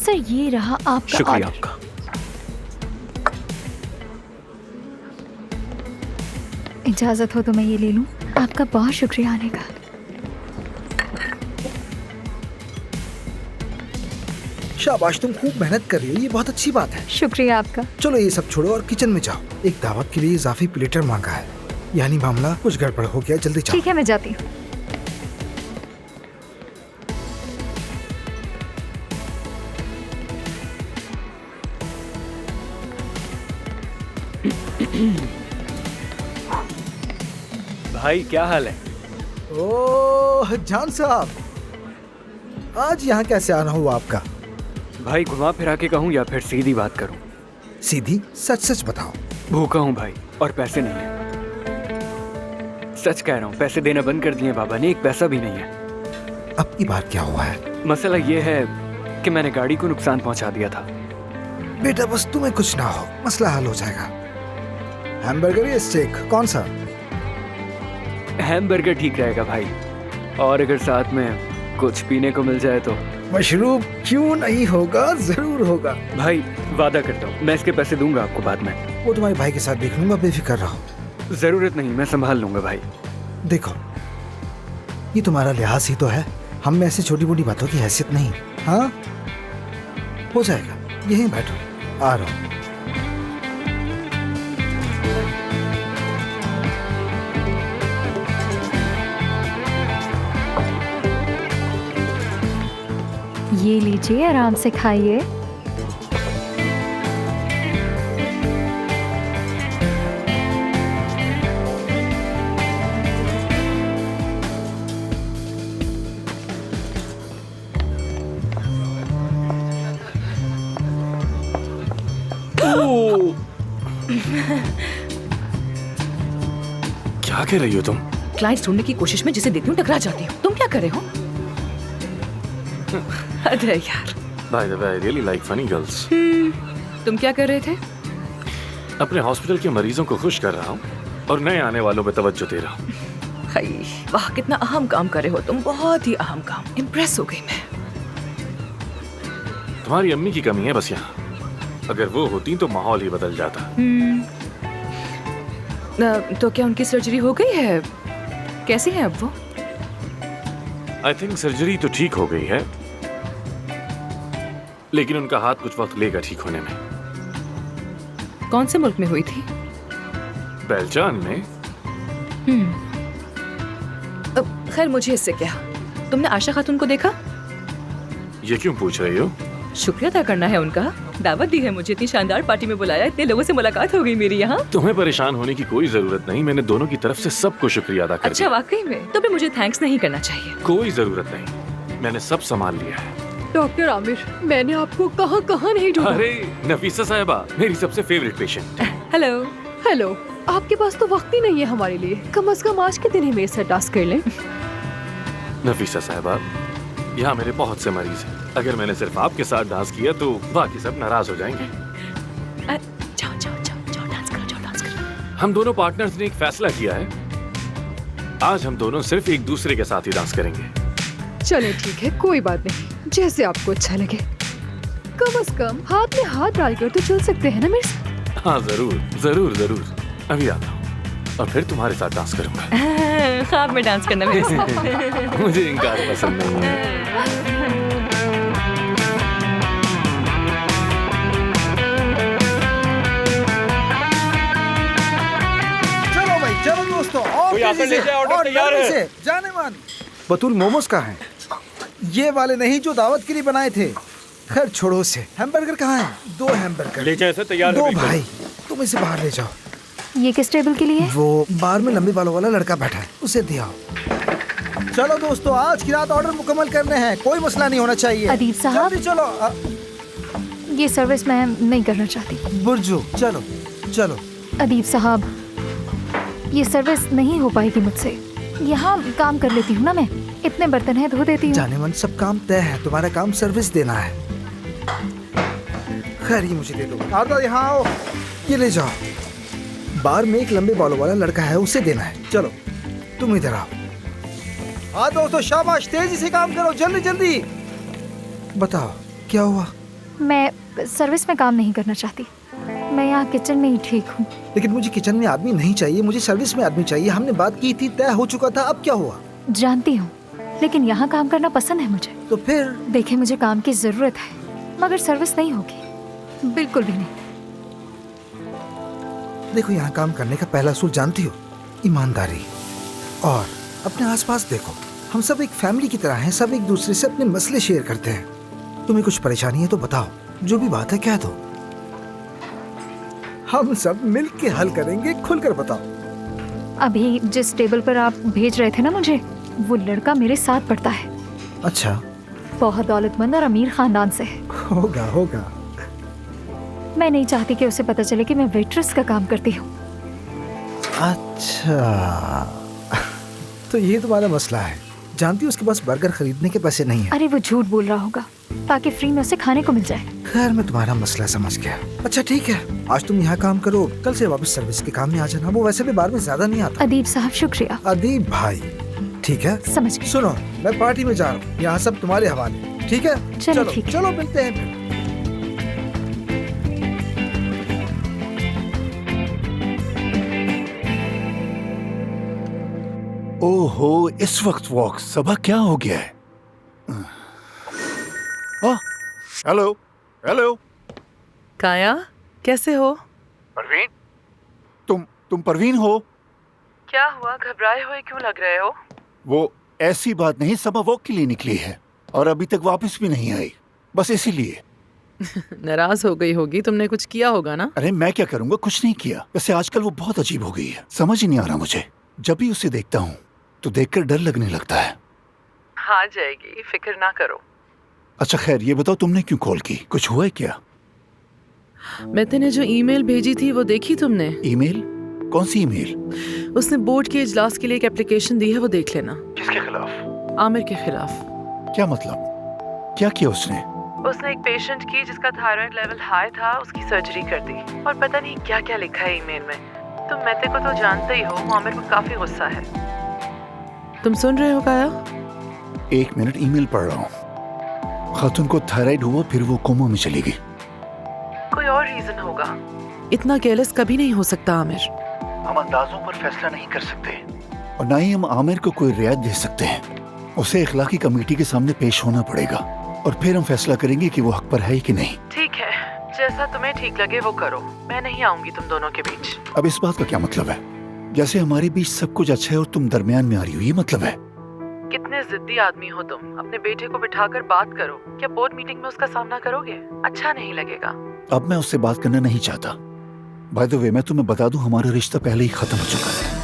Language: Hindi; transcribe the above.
सर ये रहा आपका शुक्रिया ऑर्डर। आपका। इजाजत हो तो मैं ये ले लूं? आपका बहुत शुक्रिया आने का। शाबाश, तुम खूब मेहनत कर रही हो, ये बहुत अच्छी बात है। शुक्रिया आपका। चलो ये सब छोड़ो और किचन में जाओ। एक दावत के लिए इजाफी प्लेटर मांगा है, यानी मामला कुछ गड़बड़ हो गया। जल्दी जाओ। ठीक है मैं जाती हूँ। भाई क्या हाल है? ओह जान साहब, आज यहाँ कैसे आना हुआ आपका? भाई घुमा फिरा के कहूँ या फिर सीधी बात करूँ? सीधी सच सच बताओ। भूखा हूँ भाई और पैसे नहीं है। सच कह रहा हूँ, पैसे देना बंद कर दिए बाबा ने, एक पैसा भी नहीं है। अब की बार क्या हुआ है? मसला ये है कि मैंने गाड़ी को नुकसान पहुंचा दिया था। बेटा बस तुम्हें कुछ ना हो, मसला हल हो जाएगा। हैमबर्गर या स्टेक, कौन सा? हैमबर्गर ठीक रहेगा भाई, और अगर साथ में कुछ पीने को मिल जाए तो। मशरूब क्यों नहीं होगा, जरूर होगा। भाई वादा करता हूँ मैं इसके पैसे दूंगा आपको बाद में। वो तुम्हारे भाई के साथ देख लूंगा, बेफिक्र रहो। जरूरत नहीं, मैं संभाल लूंगा भाई। देखो ये तुम्हारा लिहाज ही तो है, हम में ऐसी छोटी मोटी बातों की हैसियत नहीं। हाँ हो जाएगा, यहीं बैठो, आ रहा हूँ। ये लीजिए, आराम से खाइए। क्या कह रही हो तुम? क्लाइंट्स ढूंढने की कोशिश में जिसे देखती हूँ टकरा जाती हूँ। तुम क्या कर रहे हो? अरे यार। By the way, I really like funny girls. तुम क्या कर रहे थे? अपने हॉस्पिटल के मरीजों को खुश कर रहा हूँ और नए आने वालों पे तवज्जो दे रहा हूँ। हाय, वाह कितना अहम काम कर रहे हो तुम, बहुत ही अहम काम। इम्प्रेस हो गई मैं। तुम्हारी अम्मी की कमी है बस यहाँ, अगर वो होती तो माहौल ही बदल जाता। तो क्या उनकी सर्जरी हो गई है? कैसी है अब वो? आई थिंक सर्जरी तो ठीक हो गई है, लेकिन उनका हाथ कुछ वक्त लेगा ठीक होने में। कौन से मुल्क में हुई थी? बेल्जान में। खैर मुझे इससे क्या। तुमने आशा खातून को देखा? ये क्यों पूछ रही हो? शुक्रिया अदा करना है उनका, दावत दी है मुझे, इतनी शानदार पार्टी में बुलाया, इतने लोगों से मुलाकात हो गई मेरी यहाँ। तुम्हें परेशान होने की कोई जरूरत नहीं, मैंने दोनों की तरफ से सबको शुक्रिया अदा कर अच्छा दिया। वाकई में? तो फिर मुझे थैंक्स नहीं करना चाहिए। कोई जरूरत नहीं, मैंने सब संभाल लिया है। डॉक्टर आमिर, मैंने आपको कहाँ कहाँ नहीं ढूंढा। अरे नफीसा साहिबा, मेरी सबसे फेवरेट पेशेंट। हेलो। हेलो, आपके पास तो वक्त ही नहीं है हमारे लिए, कम से कम आज के दिन ही मेरे साथ डांस कर लें। नफीसा साहिबा, यहाँ मेरे बहुत से मरीज हैं, अगर मैंने सिर्फ आपके साथ डांस किया तो बाकी सब नाराज हो जाएंगे। जाओ जाओ जाओ जाओ, डांस करो, जाओ डांस करो। हम दोनों पार्टनर्स ने एक फैसला किया है, आज हम दोनों सिर्फ एक दूसरे के साथ ही डांस करेंगे। चले ठीक है, कोई बात नहीं, जैसे आपको अच्छा लगे। कम से कम हाथ में हाथ डालकर तो चल सकते हैं ना मेरे साथ? हाँ जरूर जरूर जरूर, अभी आता हूँ और फिर तुम्हारे साथ डांस करूंगा। ख्वाब में डांस करना मेरे साथ। मुझे इनकार पसंद नहीं है। चलो भाई चलो दोस्तों, और तेजी से, और जल्दी से, जाने मन। बतूल मोमोज कहाँ हैं? ये वाले नहीं जो दावत के लिए बनाए थे। खैर छोड़ो उसे। हैमबर्गर कहाँ है? 2 हैमबर्गर ले जाए, तैयार दो भाई, तुम इसे बाहर ले जाओ। ये किस टेबल के लिए है? वो बाहर में लंबे बालों वाला लड़का बैठा है, उसे दिया। चलो दोस्तों, आज की रात ऑर्डर मुकम्मल करने हैं, कोई मसला नहीं होना चाहिए। अदीब साहब, जल्दी चलो। ये सर्विस मैं नहीं करना चाहती। बुर्जू चलो चलो। अदीब साहब, ये सर्विस नहीं हो पाएगी मुझसे। यहाँ काम कर लेती हूँ ना मैं, इतने बर्तन हैं धो देती हूँ। जाने मन, सब काम तय है, तुम्हारा काम सर्विस देना है। खैर ये मुझे दे दो। आदा यहाँ आओ, ये ले जाओ। बार में एक लंबे बालों वाला लड़का है, उसे देना है। चलो तुम इधर आओ। हाँ दोस्तों शाबाश, तेजी से काम करो, जल्दी जल्दी। बताओ क्या हुआ? मैं सर्विस में काम नहीं करना चाहती। मैं यहाँ किचन में ही ठीक हूँ। लेकिन मुझे किचन में आदमी नहीं चाहिए, मुझे सर्विस में आदमी चाहिए। हमने बात की थी, तय हो चुका था, अब क्या हुआ? जानती हूँ, लेकिन यहाँ काम करना पसंद है मुझे। तो फिर? देखिए, मुझे काम की जरूरत है, मगर सर्विस नहीं होगी, बिल्कुल भी नहीं। देखो, यहाँ काम करने का पहला असूल जानती हो? ईमानदारी। और अपने आसपास देखो, हम सब एक फैमिली की तरह हैं, सब एक दूसरे से अपने मसले शेयर करते हैं। तुम्हें कुछ परेशानी है तो बताओ, जो भी बात है कह दो, हम सब मिल के हल करेंगे। खुलकर बताओ। अभी जिस टेबल पर आप भेज रहे थे ना मुझे, वो लड़का मेरे साथ पढ़ता है। अच्छा। बहुत दौलतमंद और अमीर खानदान से है। होगा होगा। मैं नहीं चाहती कि उसे पता चले कि मैं वेट्रेस का काम करती हूँ। अच्छा, तो ये तुम्हारा मसला है। जानती हो, उसके पास बर्गर खरीदने के पैसे नहीं है। अरे वो झूठ बोल रहा होगा ताकि फ्री में उसे खाने को मिल जाए। खैर, मैं तुम्हारा मसला समझ गया। अच्छा ठीक है, आज तुम यहाँ काम करो, कल से वापस सर्विस के काम में आ जाना। वो वैसे भी बार में ज्यादा नहीं आता। अदीब साहब, शुक्रिया। अदीब भाई, ठीक है, समझ गई। सुनो, मैं पार्टी में जा रहा हूँ, यहाँ सब तुम्हारे हवाले, ठीक है? चलो ठीक है। चलो मिलते हैं फिर। ओहो, इस वक्त वॉक, सुबह क्या हो गया है? Hello hello. काया, कैसे हो? परवीन, तुम परवीन हो? क्या हुआ, घबराए हुए क्यों लग रहे हो? वो ऐसी बात नहीं, सुबह वॉक के लिए निकली है और अभी तक वापस भी नहीं आई, बस इसीलिए। नाराज हो गई होगी, तुमने कुछ किया होगा ना? अरे मैं क्या करूंगा, कुछ नहीं किया। वैसे आजकल वो बहुत अजीब हो गई है, समझ ही नहीं आ रहा मुझे। जब भी उसे देखता हूँ तो देखकर डर लगने लगता है। आ जाएगी, फिक्र ना करो। अच्छा खैर, ये बताओ तुमने क्यों कॉल की, कुछ हुआ है क्या? मैथे ने जो ईमेल भेजी थी वो देखी तुमने? ईमेल? कौन सी ईमेल? उसने बोर्ड के इजलास के लिए एक एप्लीकेशन दी है, वो देख लेना। किसके खिलाफ? आमिर के खिलाफ। क्या मतलब, क्या किया उसने? उसने एक पेशेंट की जिसका थायराइड लेवल हाई था, उसकी सर्जरी कर दी और पता नहीं क्या क्या लिखा है ईमेल में। तुम मैथे को तो जानते ही हो, वो आमिर पर काफी गुस्सा है। तुम सुन रहे हो काया? 1 मिनट, ईमेल पढ़ रहा हूँ। खातून को थायराइड हुआ, फिर वो कोमा में चली गई। कोई और रीजन होगा। इतना केयरलेस कभी नहीं हो सकता आमिर। हम अंदाजों पर फैसला नहीं कर सकते और ना ही हम आमिर को कोई रियायत दे सकते हैं। उसे इखलाकी कमेटी के सामने पेश होना पड़ेगा और फिर हम फैसला करेंगे कि वो हक पर है कि नहीं। ठीक है, जैसा तुम्हें ठीक लगे वो करो, मैं नहीं आऊंगी तुम दोनों के बीच। अब इस बात का क्या मतलब है? जैसे हमारे बीच सब कुछ अच्छा है और तुम दरमियान में आ रही हो, ये मतलब है? कितने जिद्दी आदमी हो तुम। अपने बेटे को बिठाकर बात करो। क्या बोर्ड मीटिंग में उसका सामना करोगे? अच्छा नहीं लगेगा। अब मैं उससे बात करना नहीं चाहता। बाय द वे, मैं तुम्हें बता दूं, हमारा रिश्ता पहले ही खत्म हो चुका है।